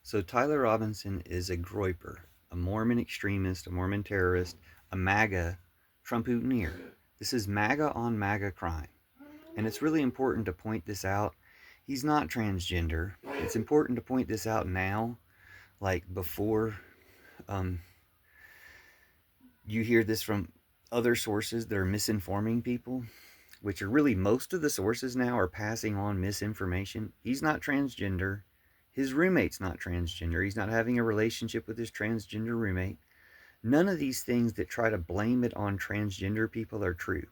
So Tyler Robinson is a Groyper, a Mormon extremist, a Mormon terrorist, a MAGA Trump-Putineer. This is MAGA on MAGA crime. And it's really important to point this out. He's not transgender. It's important to point this out now, like before um, you hear this from other sources that are misinforming people, which are really most of the sources now are passing on misinformation. He's not transgender. His roommate's not transgender. He's not having a relationship with his transgender roommate. None of these things that try to blame it on transgender people are true.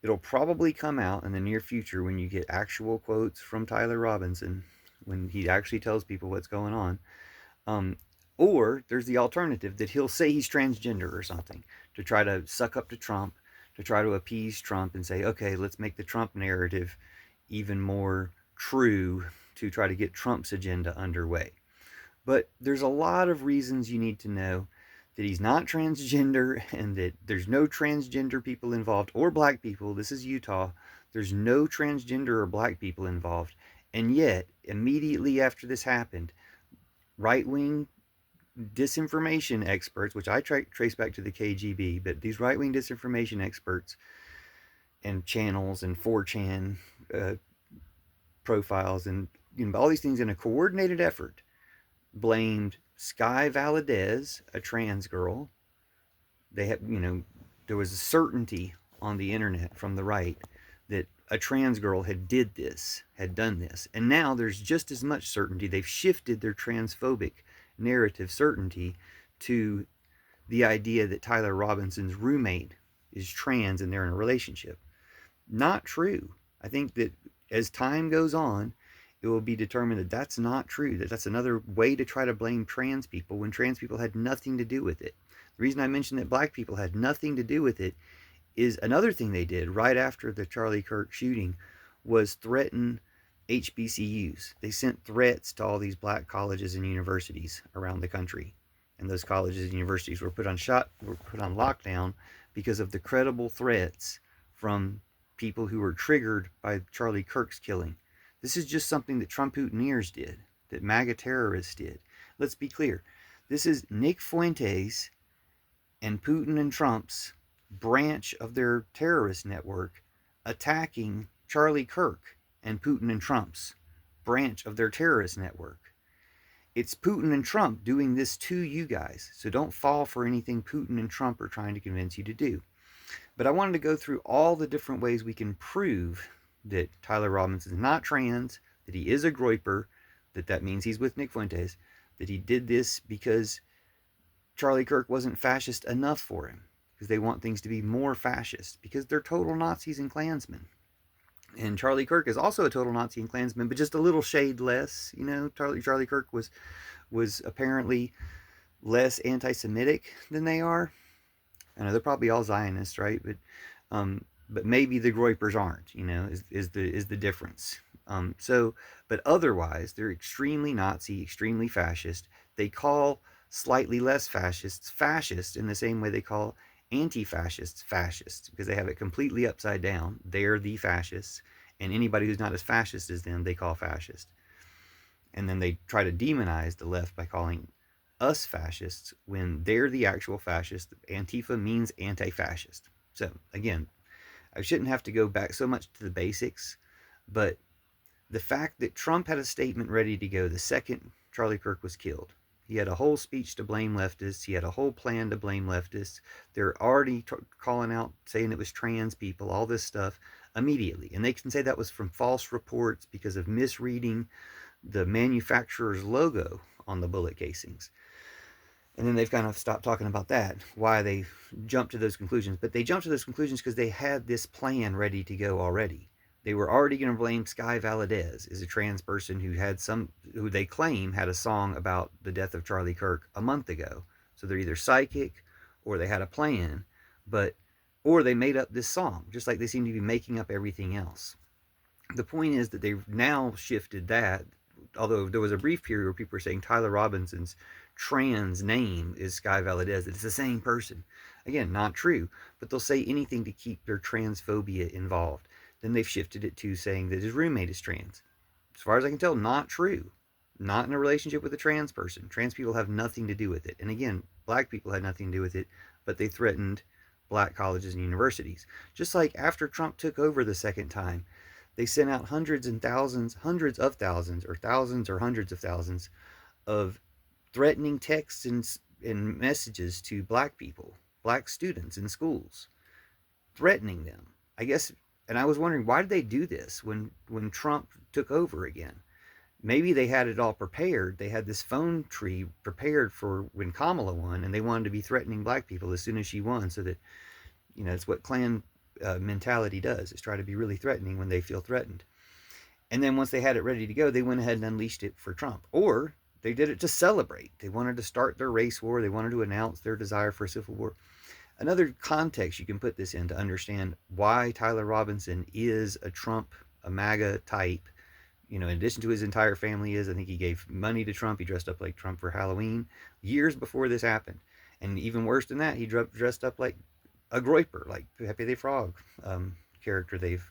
It'll probably come out in the near future when you get actual quotes from Tyler Robinson, when he actually tells people what's going on. Um, or there's the alternative that he'll say he's transgender or something to try to suck up to Trump, to try to appease Trump and say, okay, let's make the Trump narrative even more true to try to get Trump's agenda underway. But there's a lot of reasons you need to know that he's not transgender and that there's no transgender people involved or black people. This is Utah. There's no transgender or black people involved. And yet, immediately after this happened, right wing disinformation experts, which I trace back to the KGB, but these right wing disinformation experts and channels and 4chan uh, profiles and all these things in a coordinated effort blamed Sky Valadez, a trans girl. They had, there was a certainty on the internet from the right that a trans girl had done this. And now there's just as much certainty. They've shifted their transphobic narrative certainty to the idea that Tyler Robinson's roommate is trans and they're in a relationship. Not true. I think that as time goes on, it will be determined that that's not true, that that's another way to try to blame trans people when trans people had nothing to do with it. The reason I mentioned that black people had nothing to do with it is another thing they did right after the Charlie Kirk shooting was threaten HBCUs. They sent threats to all these black colleges and universities around the country. And those colleges and universities were put on lockdown because of the credible threats from people who were triggered by Charlie Kirk's killing. This is just something that Trump-Putineers did, that MAGA terrorists did. Let's be clear. This is Nick Fuentes and Putin and Trump's branch of their terrorist network attacking Charlie Kirk and Putin and Trump's branch of their terrorist network. It's Putin and Trump doing this to you guys, so don't fall for anything Putin and Trump are trying to convince you to do. But I wanted to go through all the different ways we can prove that Tyler Robinson is not trans, that he is a Groyper, that means he's with Nick Fuentes, that he did this because Charlie Kirk wasn't fascist enough for him, because they want things to be more fascist, because they're total Nazis and Klansmen. And Charlie Kirk is also a total Nazi and Klansman, but just a little shade less. Charlie Kirk was apparently less anti-Semitic than they are. I know they're probably all Zionists, right? But maybe the Groypers aren't. Is the difference. But otherwise, they're extremely Nazi, extremely fascist. They call slightly less fascists fascist in the same way they call anti-fascists fascists, because they have it completely upside down. They're the fascists, and anybody who's not as fascist as them, they call fascist. And then they try to demonize the left by calling us fascists when they're the actual fascists. Antifa means anti-fascist. So again, I shouldn't have to go back so much to the basics, but the fact that Trump had a statement ready to go the second Charlie Kirk was killed. He had a whole speech to blame leftists. He had a whole plan to blame leftists. They're already calling out, saying it was trans people, all this stuff immediately. And they can say that was from false reports because of misreading the manufacturer's logo on the bullet casings. And then they've kind of stopped talking about that, why they jumped to those conclusions. But they jumped to those conclusions because they had this plan ready to go already. They were already going to blame Sky Valadez as a trans person who they claim had a song about the death of Charlie Kirk a month ago. So they're either psychic or they had a plan, or they made up this song, just like they seem to be making up everything else. The point is that they've now shifted that, although there was a brief period where people were saying Tyler Robinson's trans name is Sky Valadez, that it's the same person. Again, not true, but they'll say anything to keep their transphobia involved. Then they've shifted it to saying that his roommate is trans. As far as I can tell, not true. not in a relationship with a trans person. Trans people have nothing to do with it. And again, black people had nothing to do with it, but they threatened black colleges and universities. Just like after Trump took over the second time, they sent out hundreds and thousands, hundreds of thousands or hundreds of thousands of threatening texts and messages to black people, black students in schools, threatening them. I guess, and I was wondering, why did they do this when Trump took over again? Maybe they had it all prepared. They had this phone tree prepared for when Kamala won, and they wanted to be threatening black people as soon as she won, so that, it's what Klan mentality does, is try to be really threatening when they feel threatened. And then once they had it ready to go, they went ahead and unleashed it for Trump. Or they did it to celebrate. They wanted to start their race war. They wanted to announce their desire for a civil war. Another context you can put this in to understand why Tyler Robinson is a Trump, a MAGA type. In addition to his entire family is, I think he gave money to Trump. He dressed up like Trump for Halloween years before this happened. And even worse than that, he dressed up like a Groyper, like Pepe the Frog character they've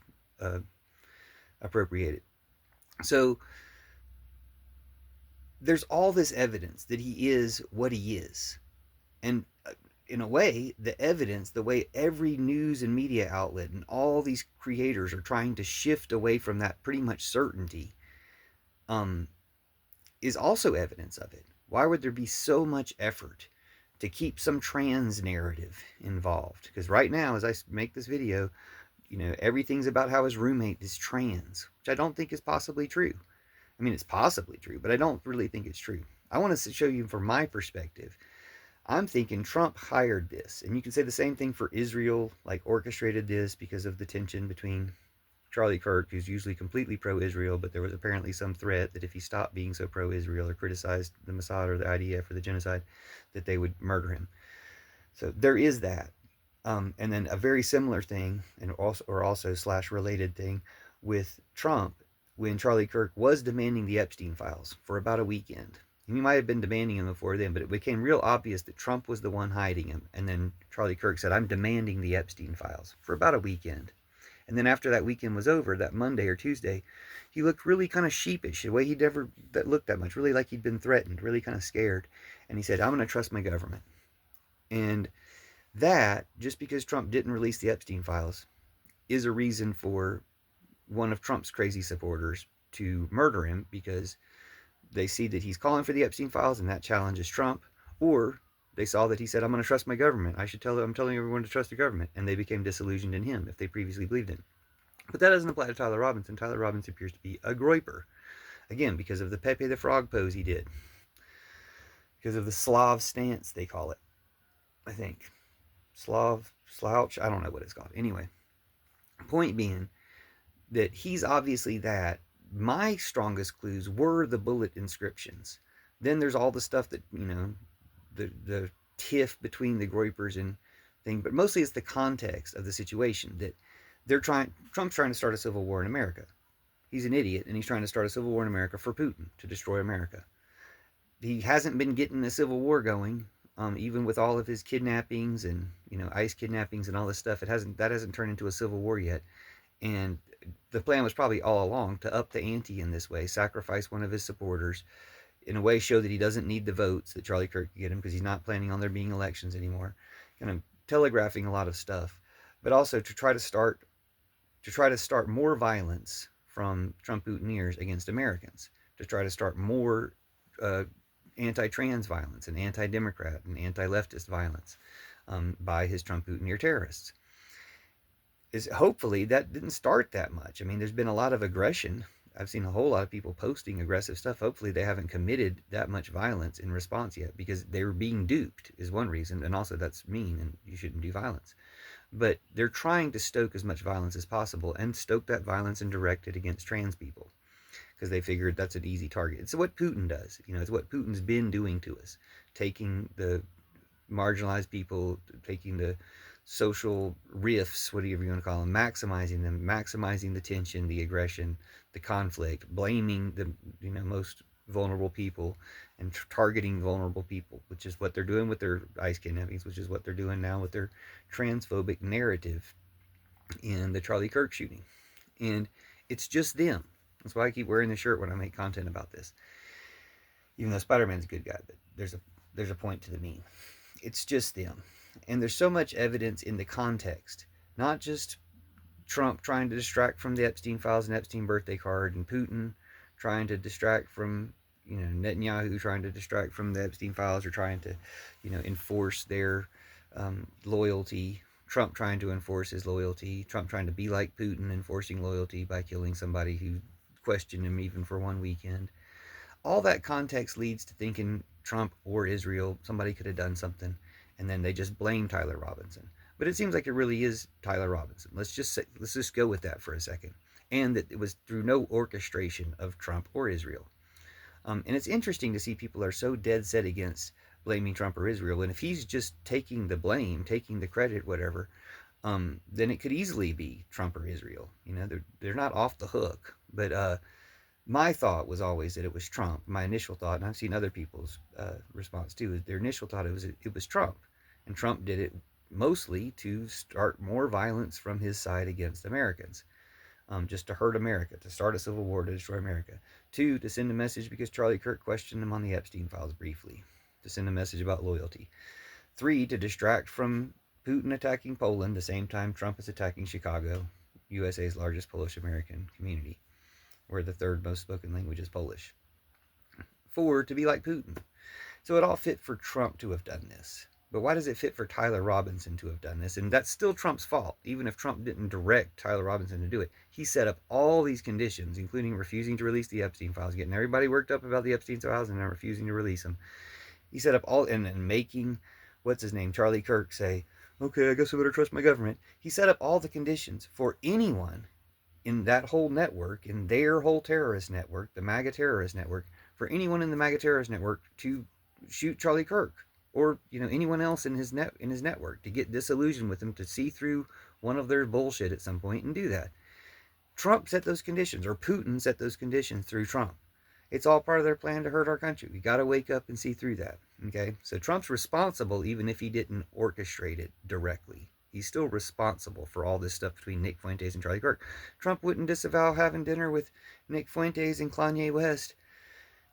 appropriated. So there's all this evidence that he is what he is. And in a way, the evidence, the way every news and media outlet and all these creators are trying to shift away from that pretty much certainty, is also evidence of it. Why would there be so much effort to keep some trans narrative involved? Because right now, as I make this video, everything's about how his roommate is trans, which I don't think is possibly true. I mean, it's possibly true, but I don't really think it's true. I want to show you from my perspective. I'm thinking Trump hired this. And you can say the same thing for Israel, like orchestrated this because of the tension between Charlie Kirk, who's usually completely pro-Israel, but there was apparently some threat that if he stopped being so pro-Israel or criticized the Mossad or the IDF or the genocide, that they would murder him. So there is that. And then a very similar thing, and also slash related thing with Trump, when Charlie Kirk was demanding the Epstein files for about a weekend. He might have been demanding them before then, but it became real obvious that Trump was the one hiding him. And then Charlie Kirk said, I'm demanding the Epstein files for about a weekend. And then after that weekend was over, that Monday or Tuesday, he looked really kind of sheepish, the way he'd never looked that much, really like he'd been threatened, really kind of scared. And he said, I'm going to trust my government. And that, just because Trump didn't release the Epstein files, is a reason for one of Trump's crazy supporters to murder him, because they see that he's calling for the Epstein files and that challenges Trump, or they saw that he said, I'm going to trust my government. I'm telling everyone to trust the government. And they became disillusioned in him if they previously believed in. But that doesn't apply to Tyler Robinson. Tyler Robinson appears to be a Groyper. Again, because of the Pepe the Frog pose he did. Because of the Slav stance, they call it. I think. Slouch, I don't know what it's called. Anyway, point being that he's obviously that. My strongest clues were the bullet inscriptions. Then there's all the stuff that, the tiff between the Groypers and thing, but mostly it's the context of the situation that Trump's trying to start a civil war in America. He's an idiot, and he's trying to start a civil war in America for Putin, to destroy America. He hasn't been getting a civil war going, even with all of his kidnappings and, ICE kidnappings and all this stuff. That hasn't turned into a civil war yet. And the plan was probably all along to up the ante in this way, sacrifice one of his supporters, in a way show that he doesn't need the votes that Charlie Kirk could get him, because he's not planning on there being elections anymore. Kind of telegraphing a lot of stuff, but also to try to start more violence from Trump Putiners against Americans, to try to start more anti-trans violence and anti-Democrat and anti-leftist violence by his Trump Putineer terrorists. Hopefully that didn't start that much. I mean, there's been a lot of aggression. I've seen a whole lot of people posting aggressive stuff. Hopefully they haven't committed that much violence in response yet, because they were being duped is one reason, and also that's mean and you shouldn't do violence. But they're trying to stoke as much violence as possible, and stoke that violence and direct it against trans people, because they figured that's an easy target. It's what Putin does. It's what Putin's been doing to us, taking the marginalized people, taking the social rifts, whatever you want to call them, maximizing them, maximizing the tension, the aggression, the conflict, blaming the most vulnerable people, and targeting vulnerable people, which is what they're doing with their ICE kidnappings, which is what they're doing now with their transphobic narrative in the Charlie Kirk shooting. And it's just them. That's why I keep wearing the shirt when I make content about this. Even though Spider-Man's a good guy, but there's a point to the meme. It's just them. And there's so much evidence in the context, not just Trump trying to distract from the Epstein files and Epstein birthday card, and Putin trying to distract from, Netanyahu trying to distract from the Epstein files, or trying to, enforce their loyalty. Trump trying to enforce his loyalty. Trump trying to be like Putin, enforcing loyalty by killing somebody who questioned him even for one weekend. All that context leads to thinking Trump or Israel, somebody could have done something, and then they just blame Tyler Robinson. But it seems like it really is Tyler Robinson. Let's just go with that for a second, and that it was through no orchestration of Trump or Israel. And it's interesting to see people are so dead set against blaming Trump or Israel, and if he's just taking the blame, taking the credit, whatever, then it could easily be Trump or Israel. They're not off the hook, but my thought was always that it was Trump. My initial thought, and I've seen other people's response too, is their initial thought it was Trump, and Trump did it mostly to start more violence from his side against Americans, just to hurt America, to start a civil war, to destroy America. Two, to send a message because Charlie Kirk questioned him on the Epstein files briefly, to send a message about loyalty. Three, to distract from Putin attacking Poland the same time Trump is attacking Chicago, USA's largest Polish American community, where the third most spoken language is Polish. Four, to be like Putin. So it all fit for Trump to have done this. But why does it fit for Tyler Robinson to have done this? And that's still Trump's fault, even if Trump didn't direct Tyler Robinson to do it. He set up all these conditions, including refusing to release the Epstein files, getting everybody worked up about the Epstein files and then refusing to release them. He set up all, and making, what's his name, Charlie Kirk say, okay, I guess I better trust my government. He set up all the conditions for anyone in that whole network, in their whole terrorist network, the MAGA terrorist network, for anyone in the MAGA terrorist network to shoot Charlie Kirk, or anyone else in his network, to get disillusioned with them, to see through one of their bullshit at some point and do that. Trump set those conditions, or Putin set those conditions through Trump. It's all part of their plan to hurt our country. We got to wake up and see through that. Okay, so Trump's responsible even if he didn't orchestrate it directly. He's still responsible for all this stuff between Nick Fuentes and Charlie Kirk. Trump wouldn't disavow having dinner with Nick Fuentes and Kanye West,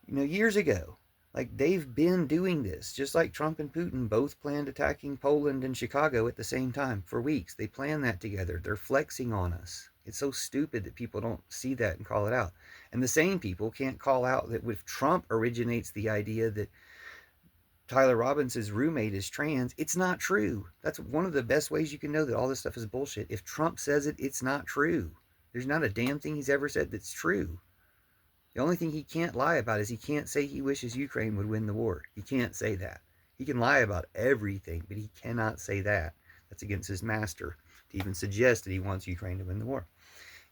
years ago. Like, they've been doing this, just like Trump and Putin both planned attacking Poland and Chicago at the same time for weeks. They planned that together. They're flexing on us. It's so stupid that people don't see that and call it out. And the same people can't call out that if Trump originates the idea that Tyler Robinson's roommate is trans, it's not true. That's one of the best ways you can know that all this stuff is bullshit. If Trump says it, it's not true. There's not a damn thing he's ever said that's true. The only thing he can't lie about is he can't say he wishes Ukraine would win the war. He can't say that. He can lie about everything, but he cannot say that. That's against his master to even suggest that he wants Ukraine to win the war.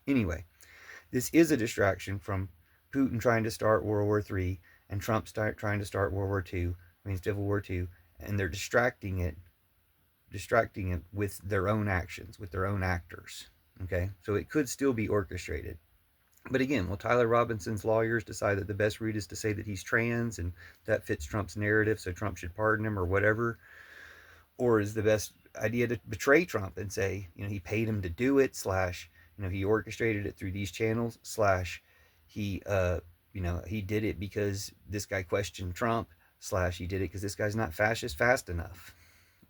Anyway, this is a distraction from Putin trying to start World War III and Trump trying to start World War II, Civil War II, and they're distracting it with their own actions, with their own actors. Okay, so it could still be orchestrated. But again, will Tyler Robinson's lawyers decide that the best route is to say that he's trans and that fits Trump's narrative, so Trump should pardon him or whatever? Or is the best idea to betray Trump and say, he paid him to do it, / he orchestrated it through these channels, / he, he did it because this guy questioned Trump, / he did it because this guy's not fascist fast enough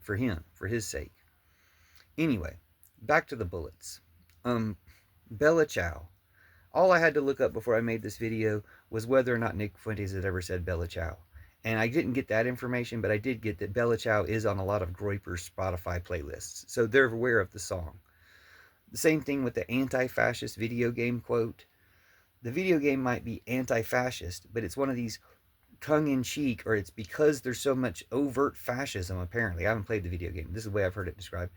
for him, for his sake. Anyway, back to the bullets. Bella Ciao. All I had to look up before I made this video was whether or not Nick Fuentes had ever said Bella Ciao. And I didn't get that information, but I did get that Bella Ciao is on a lot of Groyper's Spotify playlists, so they're aware of the song. The same thing with the anti-fascist video game quote. The video game might be anti-fascist, but it's one of these tongue-in-cheek, or it's because there's so much overt fascism, apparently. I haven't played the video game. This is the way I've heard it described.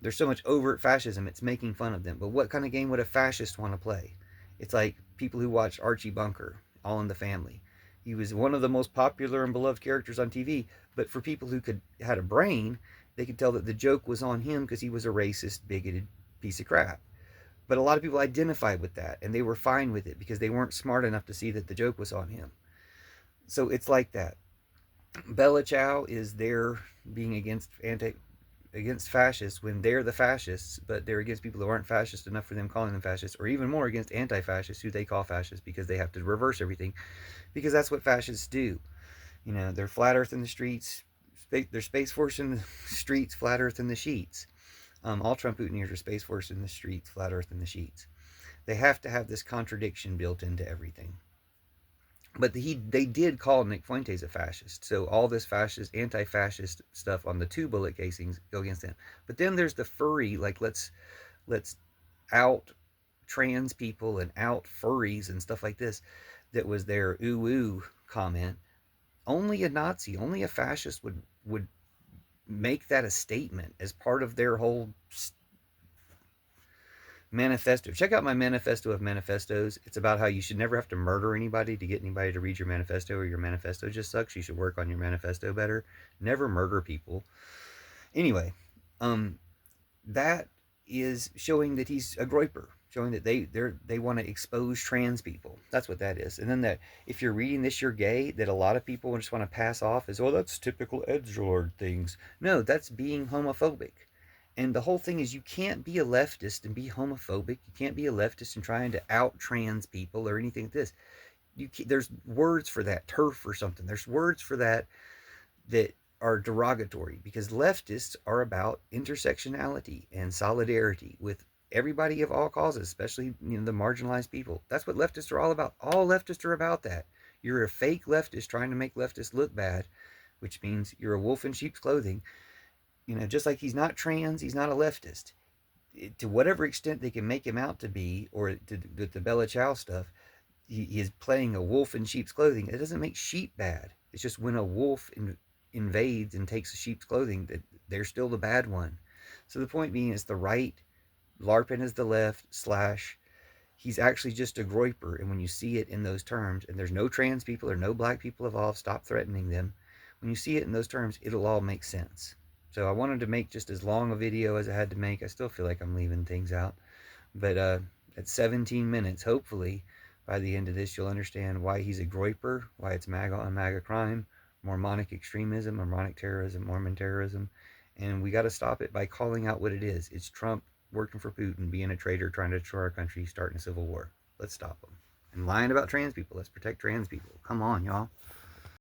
There's so much overt fascism, it's making fun of them. But what kind of game would a fascist want to play? It's like people who watch Archie Bunker, All in the Family. He was one of the most popular and beloved characters on TV, but for people who had a brain, they could tell that the joke was on him because he was a racist, bigoted piece of crap. But a lot of people identified with that, and they were fine with it because they weren't smart enough to see that the joke was on him. So it's like that. Bella Ciao is there being against against fascists when they're the fascists, but they're against people who aren't fascist enough for them calling them fascists, or even more against anti-fascists who they call fascists because they have to reverse everything, because that's what fascists do. You know, they're flat earth in the streets, they're space force in the streets, flat earth in the sheets. All Trump Trump-Putineers are space force in the streets, flat earth in the sheets. They have to have this contradiction built into everything. But they did call Nick Fuentes a fascist, so all this fascist, anti-fascist stuff on the 2 bullet casings go against him. But then there's the furry, like let's out trans people and out furries and stuff like this. That was their ooh ooh comment. Only a Nazi, only a fascist would make that a statement as part of their whole manifesto. Check out my manifesto of manifestos. It's about how you should never have to murder anybody to get anybody to read your manifesto, or your manifesto just sucks. You should work on your manifesto better. Never murder people. Anyway, that is showing that he's a Groyper, showing that they want to expose trans people. That's what that is. And then that if you're reading this, you're gay. That a lot of people just want to pass off as, oh, that's typical edgelord things. No, that's being homophobic. And the whole thing is, you can't be a leftist and be homophobic. You can't be a leftist and trying to out trans people or anything like this. There's words for that, turf or something. There's words for that that are derogatory, because leftists are about intersectionality and solidarity with everybody of all causes, especially the marginalized people. That's what leftists are all about. All leftists are about that. You're a fake leftist trying to make leftists look bad, which means you're a wolf in sheep's clothing. Just like he's not trans, he's not a leftist. To whatever extent they can make him out to be, or the Bella Ciao stuff, he is playing a wolf in sheep's clothing. It doesn't make sheep bad. It's just when a wolf invades and takes a sheep's clothing, that they're still the bad one. So the point being is, the right LARPing is the left, slash he's actually just a Groyper. And when you see it in those terms, and there's no trans people or no black people involved, stop threatening them. When you see it in those terms, it'll all make sense. So I wanted to make just as long a video as I had to make. I still feel like I'm leaving things out. But at 17 minutes, hopefully, by the end of this, you'll understand why he's a Groyper, why it's MAGA on MAGA crime, Mormonic extremism, Mormonic terrorism, Mormon terrorism. And we got to stop it by calling out what it is. It's Trump working for Putin, being a traitor, trying to destroy our country, starting a civil war. Let's stop him. And lying about trans people. Let's protect trans people. Come on, y'all.